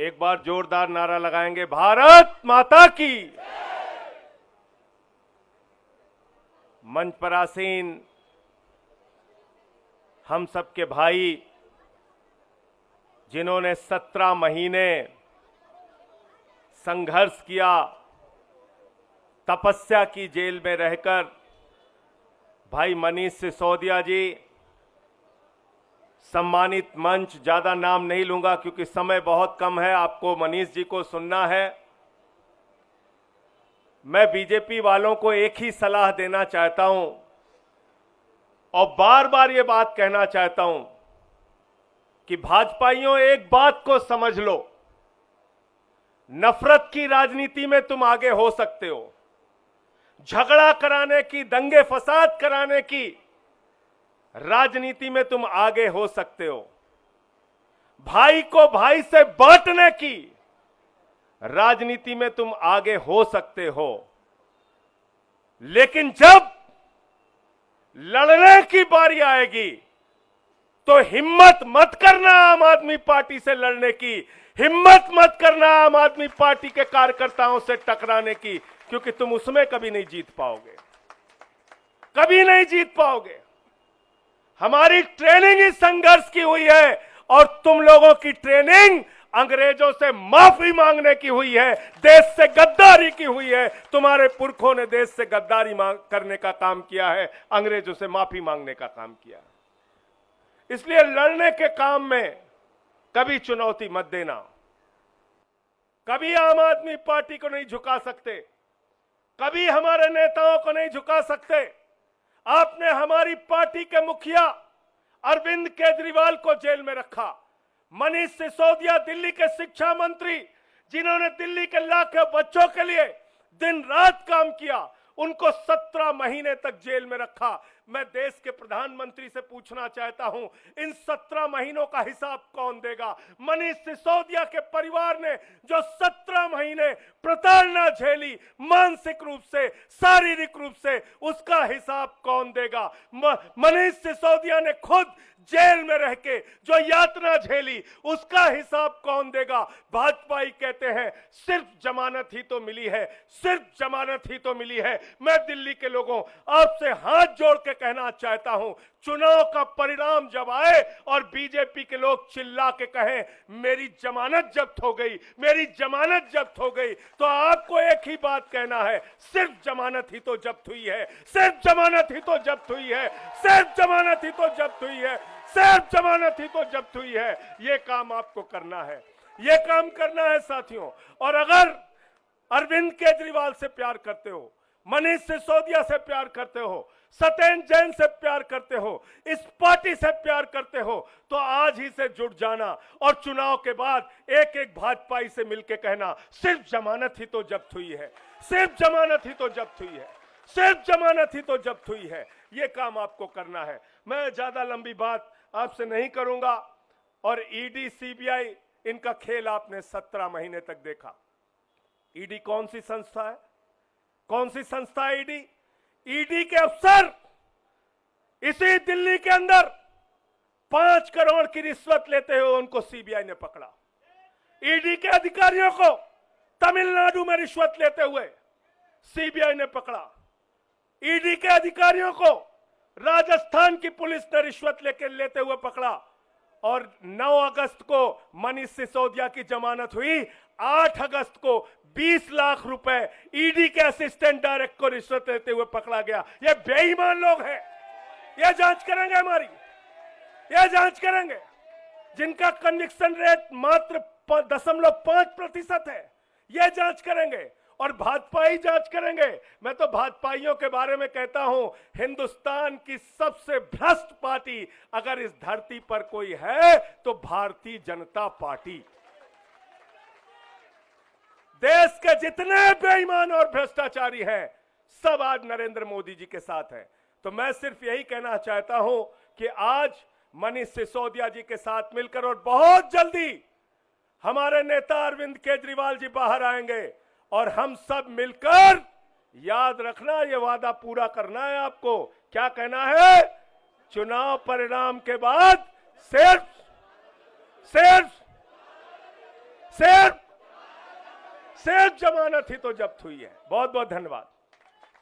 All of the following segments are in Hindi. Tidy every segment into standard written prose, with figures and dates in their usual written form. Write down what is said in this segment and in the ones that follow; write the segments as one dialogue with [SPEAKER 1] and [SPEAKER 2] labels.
[SPEAKER 1] एक बार जोरदार नारा लगाएंगे, भारत माता की। मंच पर आसीन हम सबके भाई, जिन्होंने 17 महीने संघर्ष किया, तपस्या की जेल में रहकर, भाई मनीष सिसोदिया जी, सम्मानित मंच, ज्यादा नाम नहीं लूंगा क्योंकि समय बहुत कम है, आपको मनीष जी को सुनना है। मैं बीजेपी वालों को एक ही सलाह देना चाहता हूं और बार बार ये बात कहना चाहता हूं कि भाजपाइयों, एक बात को समझ लो, नफरत की राजनीति में तुम आगे हो सकते हो, झगड़ा कराने की, दंगे फसाद कराने की राजनीति में तुम आगे हो सकते हो, भाई को भाई से बांटने की राजनीति में तुम आगे हो सकते हो, लेकिन जब लड़ने की बारी आएगी तो हिम्मत मत करना आम आदमी पार्टी से लड़ने की, हिम्मत मत करना आम आदमी पार्टी के कार्यकर्ताओं से टकराने की, क्योंकि तुम उसमें कभी नहीं जीत पाओगे, कभी नहीं जीत पाओगे। हमारी ट्रेनिंग इस संघर्ष की हुई है और तुम लोगों की ट्रेनिंग अंग्रेजों से माफी मांगने की हुई है, देश से गद्दारी की हुई है। तुम्हारे पुरखों ने देश से गद्दारी करने का काम किया है, अंग्रेजों से माफी मांगने का काम किया। इसलिए लड़ने के काम में कभी चुनौती मत देना, कभी आम आदमी पार्टी को नहीं झुका सकते, कभी हमारे नेताओं को नहीं झुका सकते। आपने हमारी पार्टी के मुखिया अरविंद केजरीवाल को जेल में रखा, मनीष सिसोदिया दिल्ली के शिक्षा मंत्री, जिन्होंने दिल्ली के लाखों बच्चों के लिए दिन रात काम किया, उनको 17 महीने तक जेल में रखा। मैं देश के प्रधानमंत्री से पूछना चाहता हूं, इन 17 महीनों का हिसाब कौन देगा? मनीष सिसोदिया के परिवार ने जो 17 महीने प्रताड़ना झेली, मानसिक रूप से, शारीरिक रूप से, उसका हिसाब कौन देगा? मनीष सिसोदिया ने खुद जेल में रह के जो यातना झेली, उसका हिसाब कौन देगा? भाजपाई कहते हैं सिर्फ जमानत ही तो मिली है, सिर्फ जमानत ही तो मिली है। मैं दिल्ली के लोगों, आपसे हाथ जोड़ के कहना चाहता हूं, चुनाव का परिणाम जब आए और बीजेपी के लोग चिल्ला के कहें मेरी जमानत जब्त हो गई, मेरी जमानत जब्त हो गई, तो आपको एक ही बात कहना है, सिर्फ जमानत ही तो जब्त हुई है, सिर्फ जमानत ही तो जब्त हुई है, सिर्फ जमानत ही तो जब्त हुई है, सिर्फ जमानत ही तो जब्त हुई है। ये काम आपको करना है, ये काम करना है साथियों। और अगर अरविंद केजरीवाल से प्यार करते हो, मनीष सिसोदिया से प्यार करते हो, सत्येंद्र जैन से प्यार करते हो, इस पार्टी से प्यार करते हो, तो आज ही से जुट जाना और चुनाव के बाद एक एक भाजपाई से मिलकर कहना सिर्फ जमानत ही तो जब्त हुई है, सिर्फ जमानत ही तो जब्त हुई है, सिर्फ जमानत ही तो जब्त हुई है। ये काम आपको करना है। मैं ज्यादा लंबी बात आपसे नहीं करूंगा। और ईडी, सीबीआई, इनका खेल आपने 17 महीने तक देखा। ईडी कौन सी संस्था है? कौन सी संस्था है ईडी? ईडी के अफसर इसी दिल्ली के अंदर 5 करोड़ की रिश्वत लेते हुए उनको सीबीआई ने पकड़ा। ईडी के अधिकारियों को तमिलनाडु में रिश्वत लेते हुए सीबीआई ने पकड़ा। ईडी के अधिकारियों को राजस्थान की पुलिस ने रिश्वत लेते हुए पकड़ा। और 9 अगस्त को मनीष सिसोदिया की जमानत हुई। 8 अगस्त को 20 लाख रुपए ईडी के असिस्टेंट डायरेक्टर को रिश्वत देते हुए पकड़ा गया। ये बेईमान लोग हैं। ये जांच करेंगे हमारी, ये जांच करेंगे। जिनका कन्विक्शन रेट मात्र 0.5% है, ये जांच करेंगे। और भाजपाई जांच करेंगे। मैं तो भाजपाइयों के बारे में कहता हूं, हिंदुस्तान की सबसे भ्रष्ट पार्टी अगर इस धरती पर कोई है तो भारतीय जनता पार्टी। देश के जितने बेईमान और भ्रष्टाचारी हैं, सब आज नरेंद्र मोदी जी के साथ हैं। तो मैं सिर्फ यही कहना चाहता हूं कि आज मनीष सिसोदिया जी के साथ मिलकर और बहुत जल्दी हमारे नेता अरविंद केजरीवाल जी बाहर आएंगे और हम सब मिलकर, याद रखना, ये वादा पूरा करना है आपको। क्या कहना है? चुनाव परिणाम के बाद सिर्फ सिर्फ जमानत ही तो जब्त हुई है। बहुत बहुत धन्यवाद।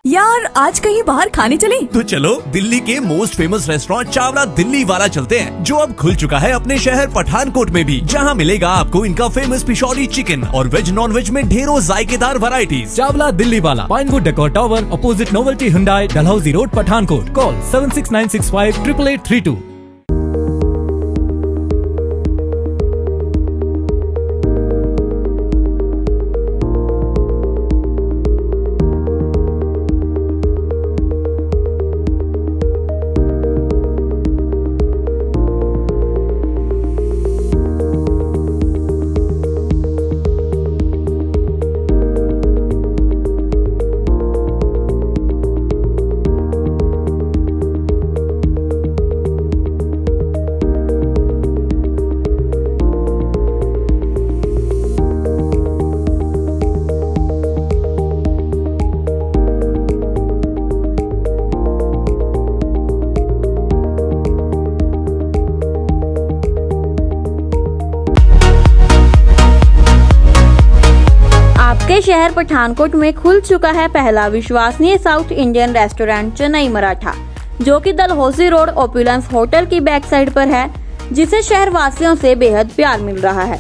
[SPEAKER 2] यार आज कहीं बाहर खाने चले?
[SPEAKER 3] तो चलो दिल्ली के most famous restaurant Chawla Delhi वाला चलते हैं, जो अब खुल चुका है अपने शहर पठानकोट में भी, जहां मिलेगा आपको इनका फेमस पिशौरी चिकन और वेज नॉन वेज में ढेरों जायकेदार वैरायटीज।
[SPEAKER 4] चावला दिल्ली वाला, Pinewood decor tower, opposite novelty Hyundai, Dalhousie road, Pathankot. Call 7696588832।
[SPEAKER 5] आपके शहर पठानकोट में खुल चुका है पहला विश्वसनीय south Indian restaurant Chennai Maratha, जो कि डलहौजी रोड ओपुलेंस होटल की बैक साइड पर है, जिसे शहर वासियों से बेहद प्यार मिल रहा है।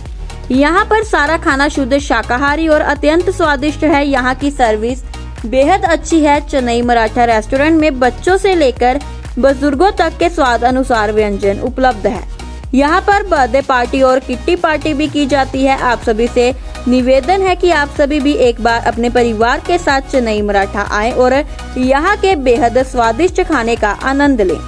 [SPEAKER 5] यहाँ पर सारा खाना शुद्ध शाकाहारी और अत्यंत स्वादिष्ट है। यहाँ की सर्विस बेहद अच्छी है। चेन्नई मराठा रेस्टोरेंट में बच्चों से लेकर बुजुर्गों तक के स्वाद अनुसार व्यंजन उपलब्ध है। यहाँ पर बर्थडे पार्टी और किट्टी पार्टी भी की जाती है। आप सभी से निवेदन है कि आप सभी भी एक बार अपने परिवार के साथ चेन्नई मराठा आएं और यहाँ के बेहद स्वादिष्ट खाने का आनंद लें।